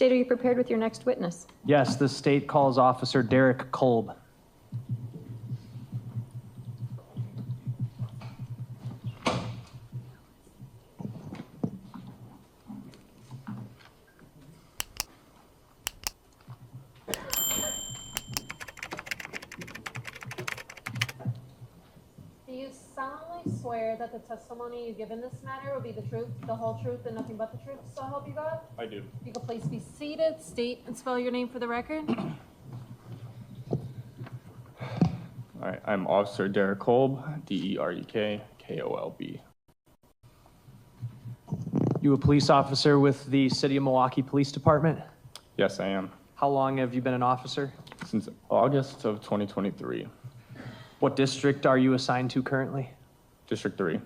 State, are you prepared with your next witness? Yes, the state calls Officer Derek Kolb. Do you solemnly swear that the testimony you give in this matter will be the truth, the whole truth, and nothing but the truth, so help you God? I do. If you could please be seated, state and spell your name for the record. All right, I'm Officer Derek Kolb, Derek Kolb. You a police officer with the City of Milwaukee Police Department? Yes, I am. How long have you been an officer? Since August of 2023. What district are you assigned to currently? District 3.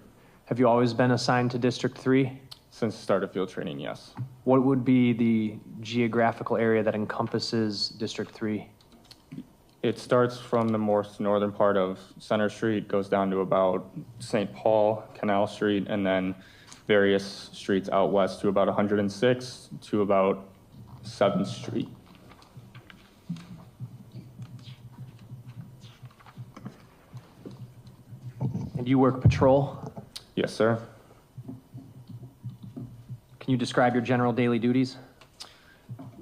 Have you always been assigned to District 3? Since the start of field training, yes. What would be the geographical area that encompasses District 3? It starts from the most northern part of Center Street, goes down to about St. Paul, Canal Street, and then various streets out west to about 106 to about 7th Street. And you work patrol? Yes, sir. Can you describe your general daily duties?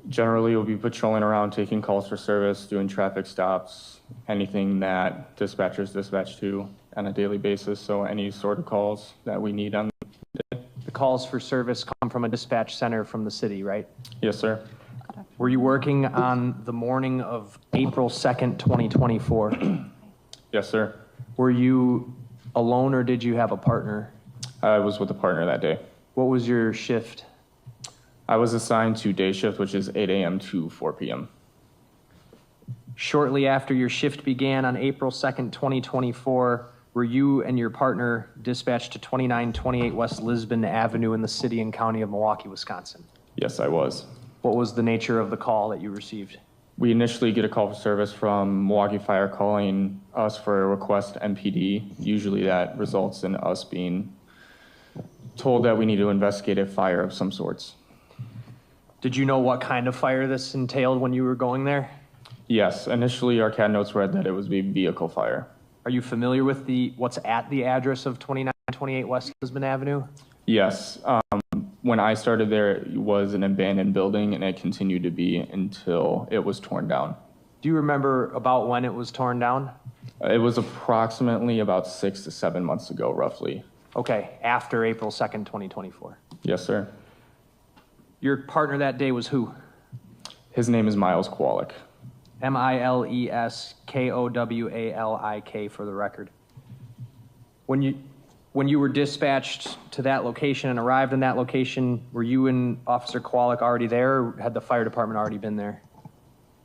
Generally, we'll be patrolling around, taking calls for service, doing traffic stops, anything that dispatchers dispatch to on a daily basis. So any sort of calls that we need on the day. The calls for service come from a dispatch center from the city, right? Yes, sir. Were you working on the morning of April 2nd, 2024? Yes, sir. Were you alone or did you have a partner? I was with a partner that day. What was your shift? I was assigned to day shift, which is 8 a.m. to 4 p.m. Shortly after your shift began on April 2nd, 2024, were you and your partner dispatched to 2928 West Lisbon Avenue in the city and county of Milwaukee, Wisconsin? Yes, I was. What was the nature of the call that you received? We initially get a call for service from Milwaukee Fire calling us for a request MPD. Usually that results in us being told that we need to investigate a fire of some sorts. Did you know what kind of fire this entailed when you were going there? Yes, initially our CAD notes read that it was a vehicle fire. Are you familiar with what's at the address of 2928 West Lisbon Avenue? Yes. When I started there, it was an abandoned building, and it continued to be until it was torn down. Do you remember about when it was torn down? It was approximately about 6 to 7 months ago, roughly. Okay, after April 2nd, 2024. Yes, sir. Your partner that day was who? His name is Miles Kowalik. Mileskowalik for the record. When you were dispatched to that location and arrived in that location, were you and Officer Kowalik already there, or had the fire department already been there?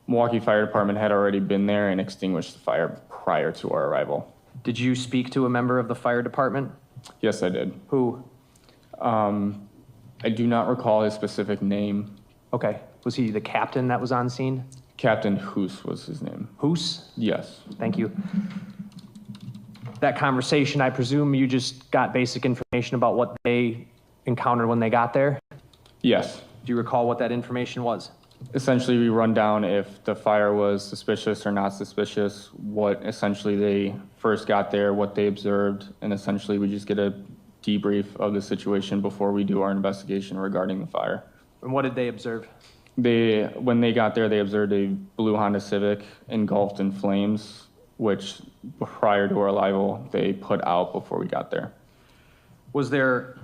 Milwaukee Fire Department had already been there and extinguished the fire prior to our arrival. Did you speak to a member of the fire department? Yes, I did. Who? I do not recall his specific name. Okay. Was he the captain that was on scene? Captain Hoos was his name. Hoos? Yes. Thank you. That conversation, I presume you just got basic information about what they encountered when they got there? Yes. Do you recall what that information was? Essentially, we run down if the fire was suspicious or not suspicious, what essentially they first got there, what they observed, and essentially we just get a debrief of the situation before we do our investigation regarding the fire. And what did they observe? When they got there, they observed a blue Honda Civic engulfed in flames, which prior to our arrival, they put out before we got there. Was there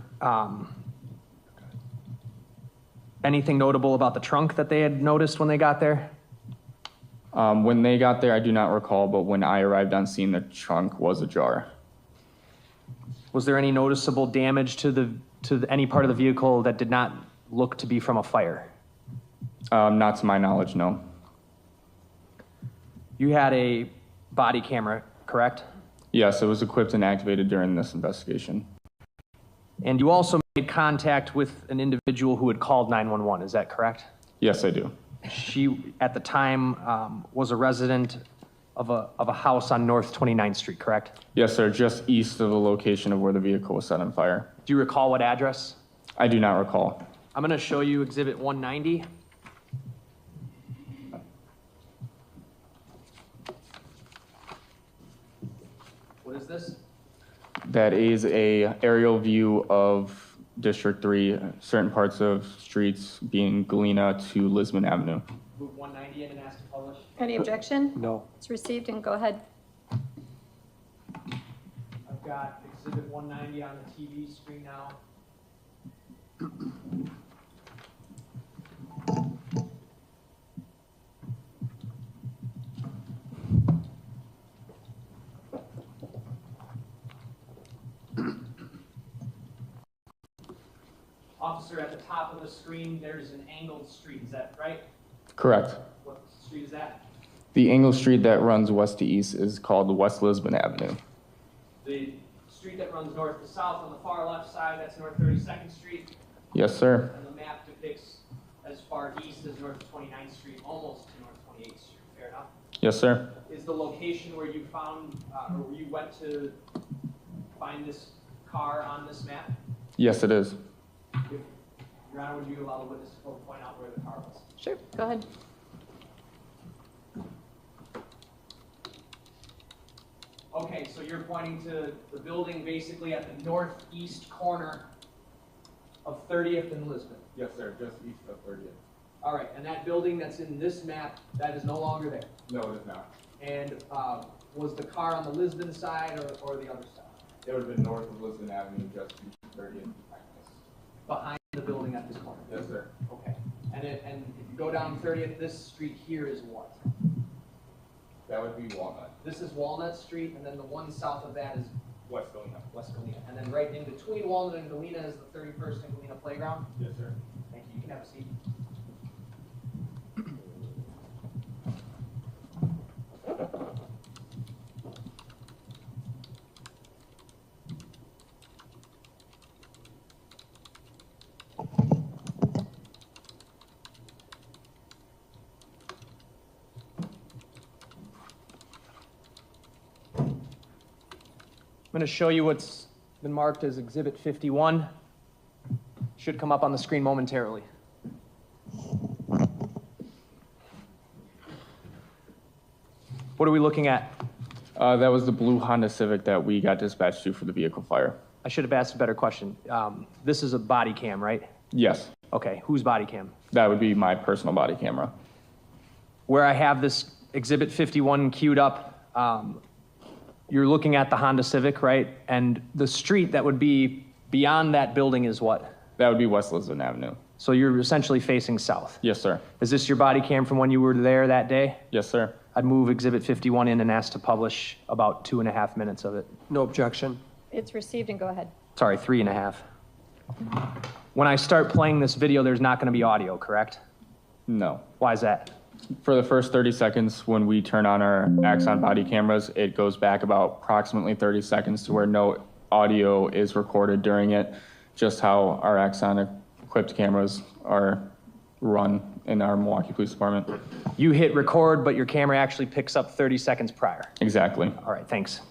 anything notable about the trunk that they had noticed when they got there? When they got there, I do not recall, but when I arrived on scene, the trunk was ajar. Was there any noticeable damage to any part of the vehicle that did not look to be from a fire? Not to my knowledge, no. You had a body camera, correct? Yes, it was equipped and activated during this investigation. And you also made contact with an individual who had called 911, is that correct? Yes, I do. She, at the time, was a resident of a house on North 29th Street, correct? Yes, sir, just east of the location of where the vehicle was set on fire. Do you recall what address? I do not recall. I'm going to show you Exhibit 190. What is this? That is a aerial view of District 3, certain parts of streets being Galena to Lisbon Avenue. Move 190 in and ask to publish. Any objection? No. It's received and go ahead. I've got exhibit 190 on the TV screen now. Officer, at the top of the screen, there's an angled street, is that right? Correct. What street is that? The angled street that runs west to east is called West Lisbon Avenue. The street that runs north to south on the far left side, that's North 32nd Street. Yes, sir. And the map depicts as far east as North 29th Street, almost to North 28th Street. Fair enough? Yes, sir. Is the location where you found, or where you went to find this car on this map? Yes, it is. If, Your Honor, would you allow the witness to go point out where the car was? Sure, go ahead. Okay, so you're pointing to the building basically at the northeast corner of 30th and Lisbon. Yes, sir. Just east of 30th. All right, and that building that's in this map, that is no longer there. No, it is not. And was the car on the Lisbon side or the other side? It would have been north of Lisbon Avenue, just east of 30th. Behind the building at this corner? Yes, sir. Okay. And if you go down 30th, this street here is what? That would be Walnut. This is Walnut Street, and then the one south of that is West Galena. West Galena. And then right in between Walnut and Galena is the 31st and Galena Playground? Yes, sir. Thank you. You can have a seat. I'm going to show you what's been marked as Exhibit 51. Should come up on the screen momentarily. What are we looking at? That was the blue Honda Civic that we got dispatched to for the vehicle fire. I should have asked a better question. This is a body cam, right? Yes, Okay, whose body cam? that would be my personal body camera. Where I have this Exhibit 51 queued up, you're looking at the Honda Civic, right? And the street that would be beyond that building is what? That would be West Lisbon Avenue. So you're essentially facing south. Yes, sir. Is this your body cam from when you were there that day? Yes, sir. I'd move Exhibit 51 in and ask to publish about 2.5 minutes of it. No objection. It's received and go ahead. Sorry, 3.5. When I start playing this video, there's not going to be audio, correct? No. Why is that? For the first 30 seconds, when we turn on our Axon body cameras, it goes back about approximately 30 seconds to where no audio is recorded during it, just how our Axon equipped cameras are run in our Milwaukee Police Department. You hit record, but your camera actually picks up 30 seconds prior. Exactly. All right, thanks.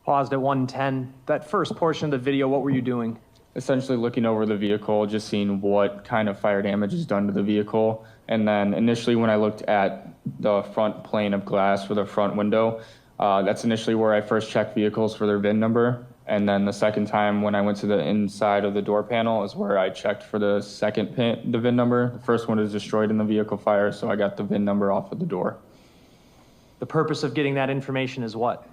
Paused at 110. That first portion of the video, what were you doing? Essentially looking over the vehicle, just seeing what kind of fire damage is done to the vehicle. And then initially when I looked at the front pane of glass for the front window, That's initially where I first checked vehicles for their VIN number. And then the second time when I went to the inside of the door panel is where I checked for the the VIN number. The first one was destroyed in the vehicle fire, so I got the VIN number off of the door. The purpose of getting that information is what?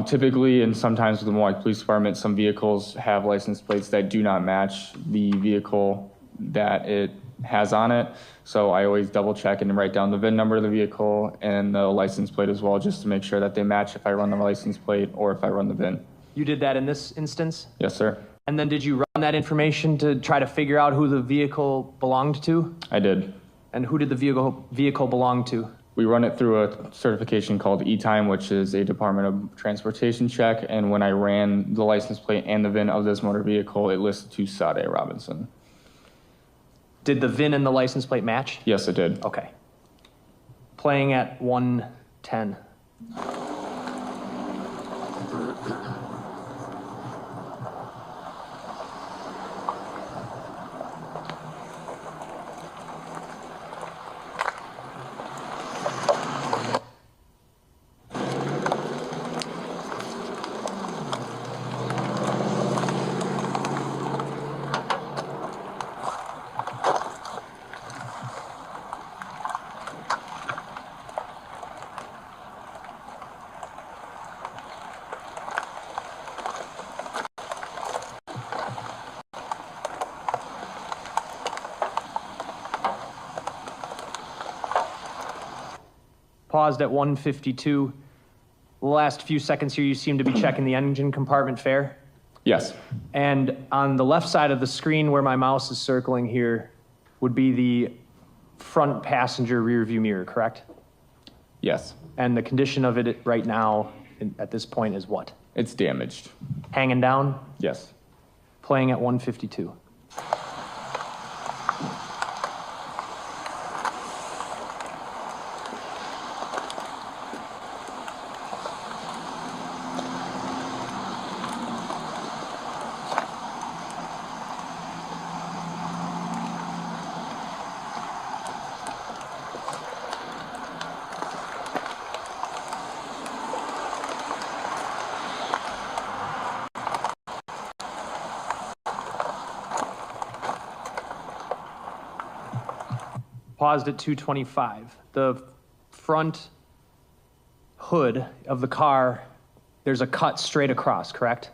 Typically, and sometimes with the Milwaukee Police Department, some vehicles have license plates that do not match the vehicle that it has on it. So I always double check and write down the VIN number of the vehicle and the license plate as well, just to make sure that they match if I run the license plate or if I run the VIN. You did that in this instance? Yes, sir. And then did you run that information to try to figure out who the vehicle belonged to? I did. And who did the vehicle belong to? We run it through a certification called E-Time, which is a Department of Transportation check. And when I ran the license plate and the VIN of this motor vehicle, it listed to Sade Robinson. Did the VIN and the license plate match? Yes, it did. Okay. Playing at 110. Paused at 152. The last few seconds here, you seem to be checking the engine compartment fare. Yes. And on the left side of the screen where my mouse is circling here would be the front passenger rear view mirror, correct? Yes. And the condition of it right now at this point is what? It's damaged. Hanging down, Yes. playing at 152. Paused at 225. The front hood of the car, there's a cut straight across, correct?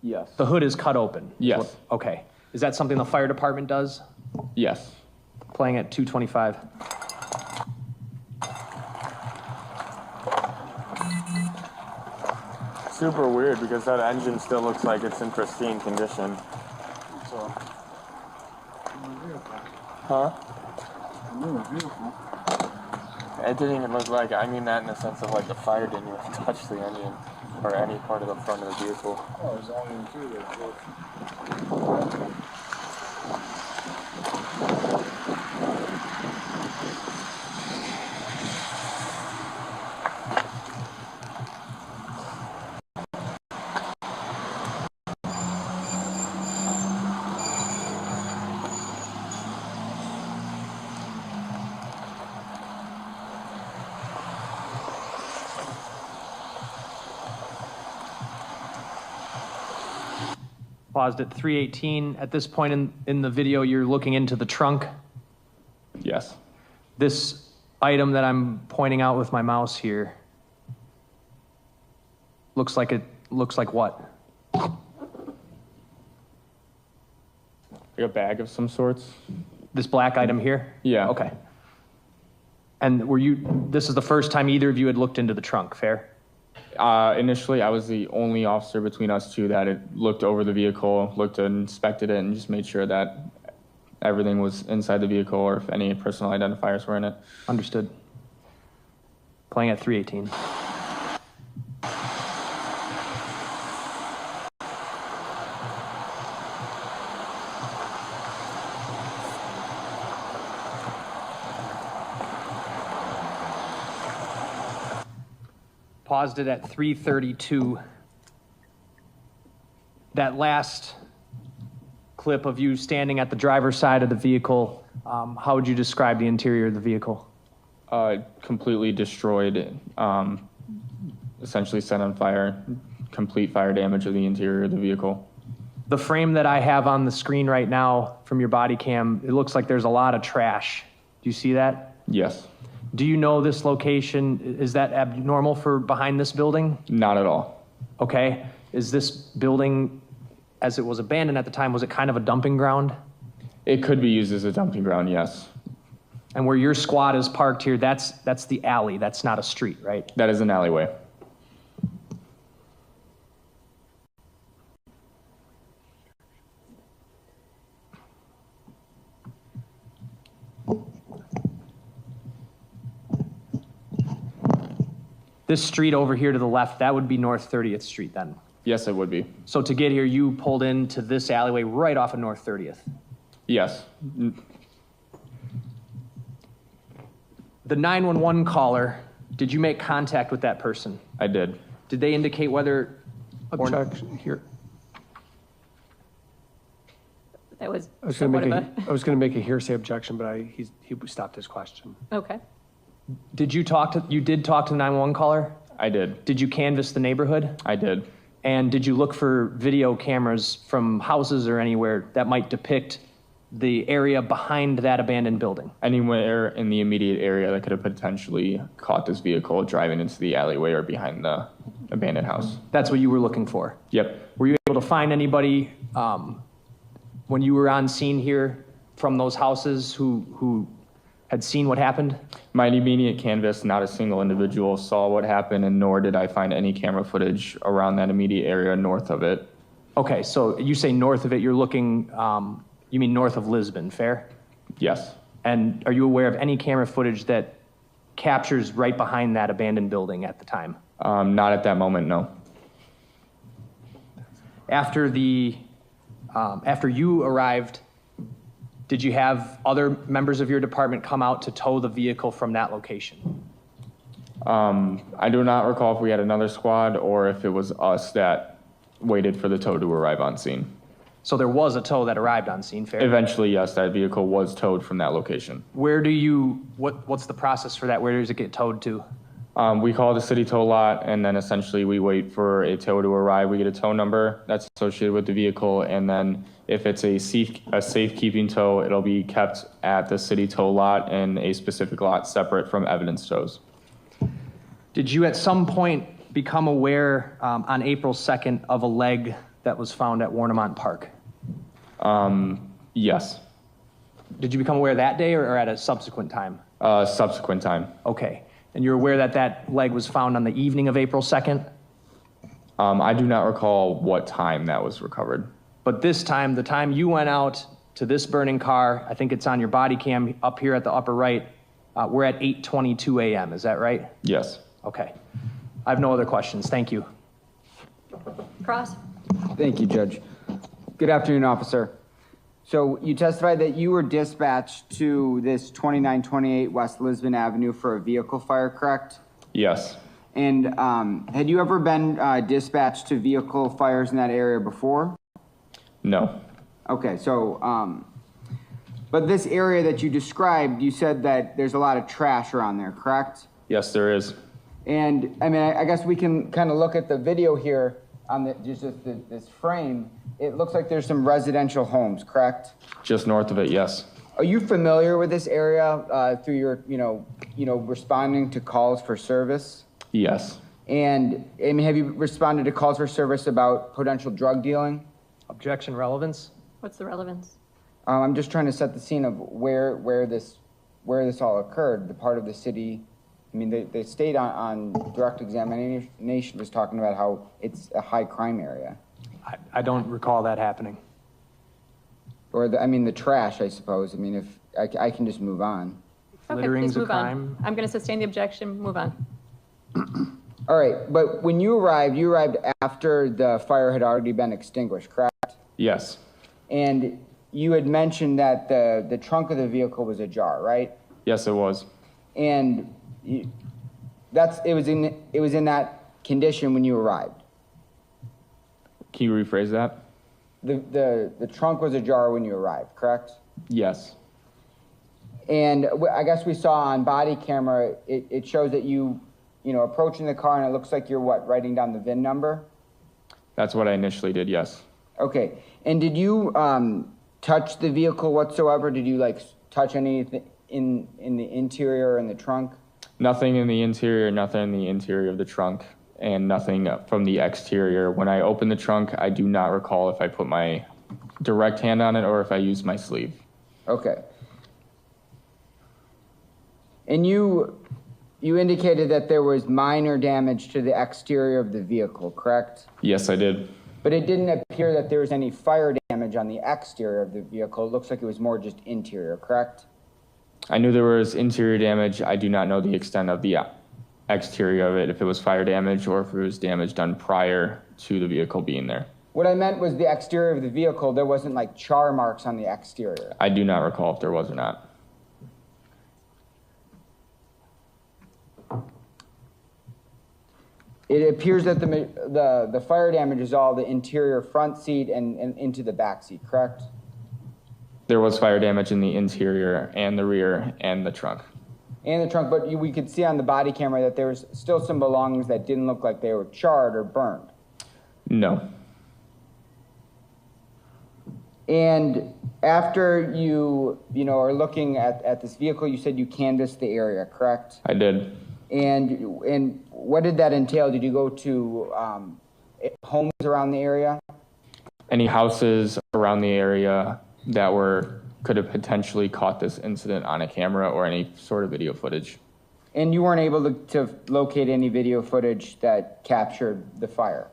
Yes. The hood is cut open. Yes. Okay. Is that something the fire department does? Yes. Playing at 225. Super weird because that engine still looks like it's in pristine condition. So. Huh? It didn't even look like, I mean that in the sense of like the fire didn't even touch the engine or any part of the front of the vehicle. Oh, it's only interior. Paused at 318. At this point in the video, you're looking into the trunk. Yes. This item that I'm pointing out with my mouse here looks like what? Like a bag of some sorts? This black item here? Yeah. Okay. And this is the first time either of you had looked into the trunk, fair? Initially, I was the only officer between us two that had looked over the vehicle, looked and inspected it, and just made sure that everything was inside the vehicle or if any personal identifiers were in it. Understood. Playing at 318. Paused it at 332. That last clip of you standing at the driver's side of the vehicle, how would you describe the interior of the vehicle? Completely destroyed, essentially set on fire, complete fire damage of the interior of the vehicle. The frame that I have on the screen right now from your body cam, it looks like there's a lot of trash. Do you see that? Yes, Do you know this location? Is that abnormal for behind this building? not at all. Okay. Is this building, as it was abandoned at the time, was it kind of a dumping ground? It could be used as a dumping ground, yes. And where your squad is parked here, that's the alley. That's not a street, right? That is an alleyway. This street over here to the left, that would be North 30th Street then. Yes, it would be. So to get here, you pulled into this alleyway right off of North 30th. Yes. The 911 caller, did you make contact with that person? I did. Did they indicate whether or not? Objection, here. That was I was going somewhat to of make I was going to make a hearsay objection, but he stopped his question. Okay. Did you talk to the 911 caller? I did. Did you canvass the neighborhood? I did. And did you look for video cameras from houses or anywhere that might depict the area behind that abandoned building? Anywhere in the immediate area that could have potentially caught this vehicle driving into the alleyway or behind the abandoned house. That's what you were looking for. Yep. Were you able to find anybody when you were on scene here from those houses who had seen what happened? My immediate canvas, not a single individual saw what happened, and nor did I find any camera footage around that immediate area north of it. Okay, so you say north of it, you're looking, you mean north of Lisbon, fair? Yes. And are you aware of any camera footage that captures right behind that abandoned building at the time? Not at that moment, no. After you arrived, did you have other members of your department come out to tow the vehicle from that location? I do not recall if we had another squad or if it was us that waited for the tow to arrive on scene. So there was a tow that arrived on scene, fair? Eventually, yes, that vehicle was towed from that location. Where do you, what's the process for that? Where does it get towed to? We call the city tow lot, and then essentially we wait for a tow to arrive. We get a tow number that's associated with the vehicle, and then if it's a safekeeping tow, it'll be kept at the city tow lot in a specific lot separate from evidence tows. Did you at some point become aware on April 2nd of a leg that was found at Warnemont Park? Yes. Did you become aware that day or at a subsequent time? Subsequent time. Okay. And you're aware that that leg was found on the evening of April 2nd? I do not recall what time that was recovered. But this time, the time you went out to this burning car, I think it's on your body cam up here at the upper right, we're at 8:22 a.m., is that right? Yes. Okay. I have no other questions. Thank you. Cross? Thank you, Judge. Good afternoon, officer. So you testified that you were dispatched to this 2928 West Lisbon Avenue for a vehicle fire, correct? Yes. And had you ever been dispatched to vehicle fires in that area before? No. Okay, so, but this area that you described, you said that there's a lot of trash around there, correct? Yes, there is. And I mean, I guess we can kind of look at the video here on this frame. It looks like there's some residential homes, correct? Just north of it, yes. Are you familiar with this area through your, responding to calls for service? Yes. And I mean, have you responded to calls for service about potential drug dealing? Objection relevance? What's the relevance? I'm just trying to set the scene of where this all occurred. The part of the city. I mean, the state on direct examination was talking about how it's a high crime area. I don't recall that happening. Or the trash, I suppose. I mean, if I can just move on. Okay, Littering's please a move crime. on. I'm going to sustain the objection. Move on. All right, but when you arrived after the fire had already been extinguished, correct? Yes. And you had mentioned that the trunk of the vehicle was ajar, right? Yes, it was. And it was in that condition when you arrived. Can you rephrase that? The trunk was ajar when you arrived, correct? Yes. And I guess we saw on body camera, it shows that you approaching the car, and it looks like you're writing down the VIN number? That's what I initially did, yes. Okay. And did you touch the vehicle whatsoever? Did you touch anything in the interior or in the trunk? Nothing in the interior, nothing in the interior of the trunk, and nothing from the exterior. When I opened the trunk, I do not recall if I put my direct hand on it or if I used my sleeve. Okay. And you indicated that there was minor damage to the exterior of the vehicle, correct? Yes, I did. But it didn't appear that there was any fire damage on the exterior of the vehicle. It looks like it was more just interior, correct? I knew there was interior damage. I do not know the extent of the exterior of it, if it was fire damage or if it was damage done prior to the vehicle being there. What I meant was the exterior of the vehicle, there wasn't char marks on the exterior. I do not recall if there was or not. It appears that the fire damage is all the interior front seat and into the back seat, correct? There was fire damage in the interior and the rear and the trunk. And the trunk, but we could see on the body camera that there was still some belongings that didn't look like they were charred or burned. No. And after you are looking at this vehicle, you said you canvassed the area, correct? I did. And what did that entail? Did you go to homes around the area? Any houses around the area that could have potentially caught this incident on a camera or any sort of video footage. And you weren't able to locate any video footage that captured the fire?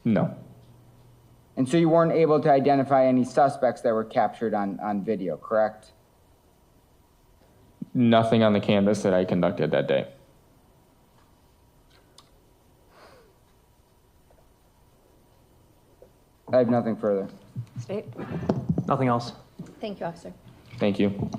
No. And so you weren't able to identify any suspects that were captured on video, correct? Nothing on the canvas that I conducted that day. I have nothing further. State. Nothing else? Thank you, officer. Thank you.